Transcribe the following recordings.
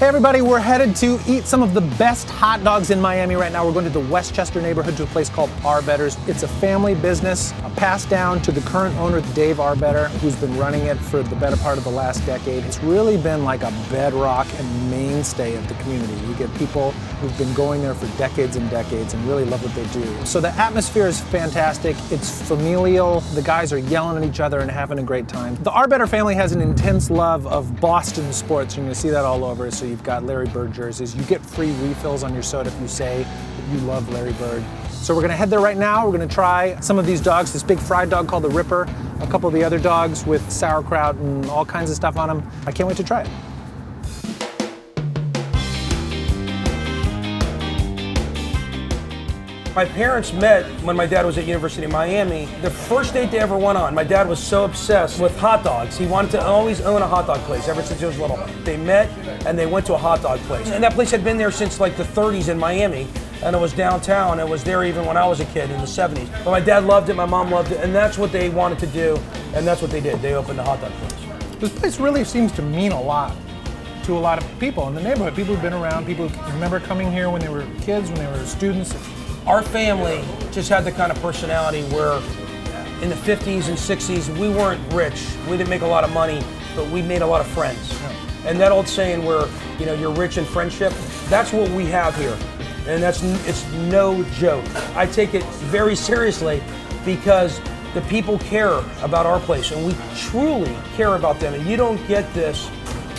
Hey everybody, we're headed to eat some of the best hot dogs in Miami right now. We're going to the Westchester neighborhood to a place called Arbetters. It's a family business, passed down to the current owner, Dave Arbetter, who's been running it for the better part of the last decade. It's really been like a bedrock and mainstay of the community. You get people who've been going there for decades and decades and really love what they do. So the atmosphere is fantastic. It's familial. The guys are yelling at each other and having a great time. The Arbetter family has an intense love of Boston sports. You're going to see that all over. So you've got Larry Bird jerseys. You get free refills on your soda if you say that you love Larry Bird. So we're gonna head there right now. We're gonna try some of these dogs, this big fried dog called the Ripper, a couple of the other dogs with sauerkraut and all kinds of stuff on them. I can't wait to try it. My parents met when my dad was at University of Miami. The first date they ever went on, my dad was so obsessed with hot dogs. He wanted to always own a hot dog place ever since he was little. They met and they went to a hot dog place. And that place had been there since like the 30s in Miami. And it was downtown. It was there even when I was a kid in the 70s. But my dad loved it, my mom loved it, and that's what they wanted to do, and that's what they did. They opened a hot dog place. This place really seems to mean a lot to a lot of people in the neighborhood. People who've been around, people who remember coming here when they were kids, when they were students. Our family just had the kind of personality where in the 50s and 60s, we weren't rich. We didn't make a lot of money, but we made a lot of friends. Yeah. And that old saying where, you know, you're rich in friendship, that's what we have here. And it's no joke. I take it very seriously because the people care about our place and we truly care about them, and you don't get this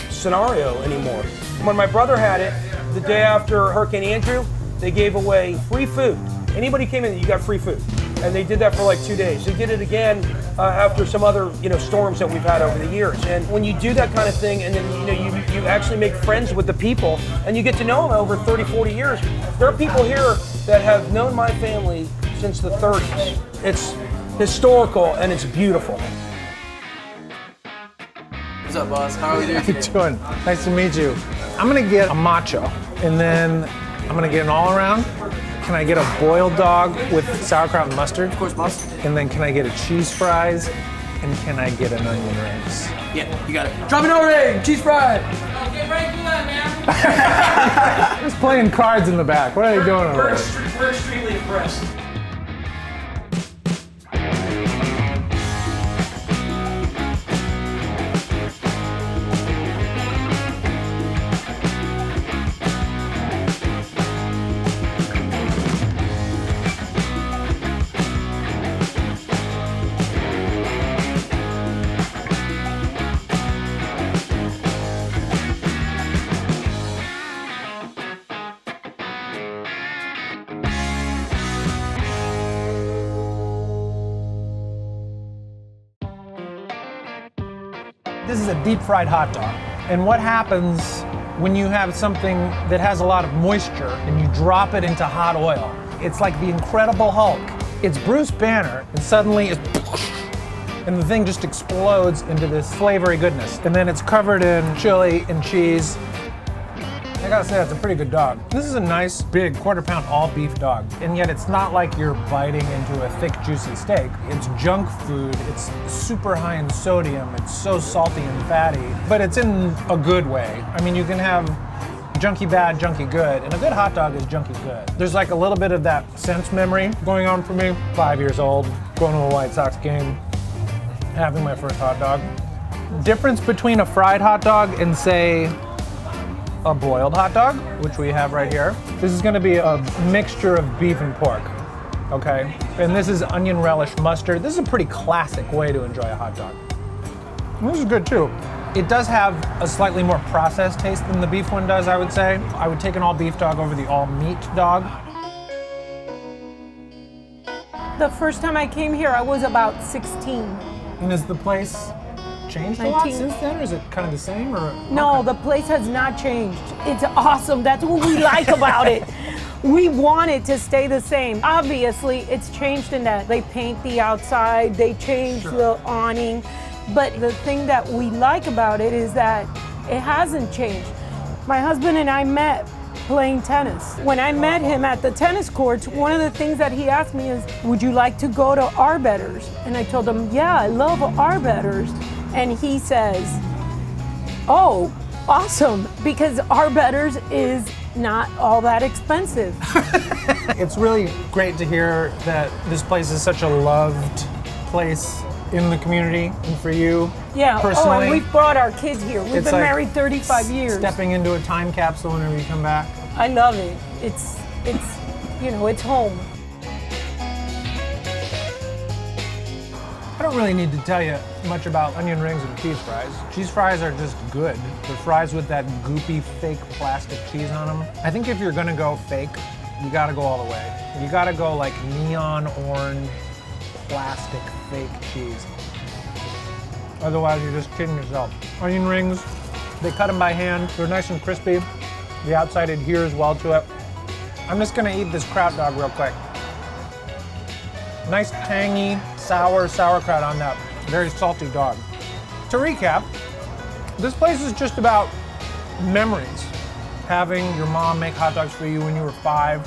scenario anymore. When my brother had it, the day after Hurricane Andrew, they gave away free food. Anybody came in, you got free food. And they did that for like 2 days. They did it again after some other, storms that we've had over the years. And when you do that kind of thing, and then you actually make friends with the people, and you get to know them over 30, 40 years. There are people here that have known my family since the 30s. It's historical and it's beautiful. What's up, boss? How are we doing today? How you doing? Nice to meet you. I'm gonna get a macho, and then I'm gonna get an all-around. Can I get a boiled dog with sauerkraut and mustard? Of course, boss. And then can I get a cheese fries? And can I get an onion rings? Yeah, you got it. Drop it over there, cheese fry. Get ready for that, man. Just playing cards in the back. What are they doing over there? We're extremely impressed. This is a deep fried hot dog. And what happens when you have something that has a lot of moisture and you drop it into hot oil? It's like the Incredible Hulk. It's Bruce Banner, and suddenly it's and the thing just explodes into this flavory goodness. And then it's covered in chili and cheese. I gotta say, that's a pretty good dog. This is a nice, big, quarter-pound all-beef dog. And yet it's not like you're biting into a thick, juicy steak. It's junk food. It's super high in sodium. It's so salty and fatty, but it's in a good way. I mean, you can have junky bad, junky good, and a good hot dog is junky good. There's like a little bit of that sense memory going on for me. 5 years old, going to a White Sox game, having my first hot dog. Difference between a fried hot dog and, say, a boiled hot dog, which we have right here. This is gonna be a mixture of beef and pork, okay? And this is onion relish mustard. This is a pretty classic way to enjoy a hot dog. And this is good too. It does have a slightly more processed taste than the beef one does, I would say. I would take an all beef dog over the all meat dog. The first time I came here, I was about 16. And is the place changed a lot since then, or is it kind of the same? Or no, okay. The place has not changed. It's awesome. That's what we like about it. We want it to stay the same. Obviously, it's changed in that they paint the outside, they change the awning, but the thing that we like about it is that it hasn't changed. My husband and I met playing tennis. When I met him at the tennis courts, one of the things that he asked me is, would you like to go to Arbetters? And I told him, yeah, I love Arbetters. And he says, oh, awesome because Arbetter's is not all that expensive. It's really great to hear that this place is such a loved place in the community and for you Yeah. personally. Oh, and we've brought our kids here. We've It's been like married 35 years. Stepping into a time capsule whenever you come back. I love it. It's it's home. I don't really need to tell you much about onion rings and cheese fries. Cheese fries are just good. They're fries with that goopy fake plastic cheese on them. I think if you're gonna go fake, you gotta go all the way. You gotta go like neon orange plastic fake cheese. Otherwise, you're just kidding yourself. Onion rings, they cut them by hand. They're nice and crispy. The outside adheres well to it. I'm just gonna eat this kraut dog real quick. Nice tangy, sour sauerkraut on that very salty dog. To recap, this place is just about memories. Having your mom make hot dogs for you when you were 5,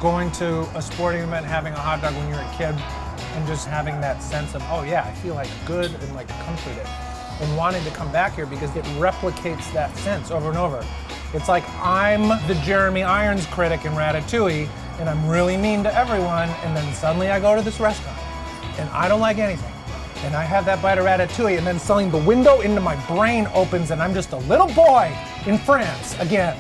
going to a sporting event, having a hot dog when you were a kid, and just having that sense of, oh yeah, I feel like good and like comforted, and wanting to come back here because it replicates that sense over and over. It's like I'm the Jeremy Irons critic in Ratatouille, and I'm really mean to everyone, and then suddenly I go to this restaurant, and I don't like anything. And I have that bite of Ratatouille, and then suddenly the window into my brain opens, and I'm just a little boy in France again.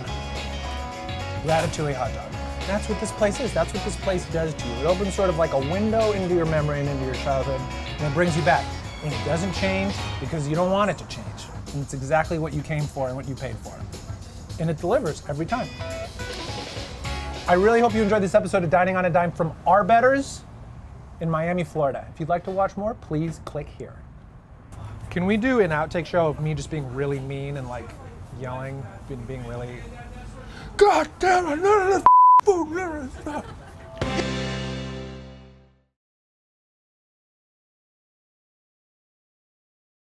Ratatouille hot dog. That's what this place is. That's what this place does to you. It opens sort of like a window into your memory and into your childhood, and it brings you back. And it doesn't change because you don't want it to change. And it's exactly what you came for and what you paid for. And it delivers every time. I really hope you enjoyed this episode of Dining on a Dime from Arbetters in Miami, Florida. If you'd like to watch more, please click here. Can we do an outtake show of me just being really mean and like yelling, being really, God damn it, none of this food, none of this stuff.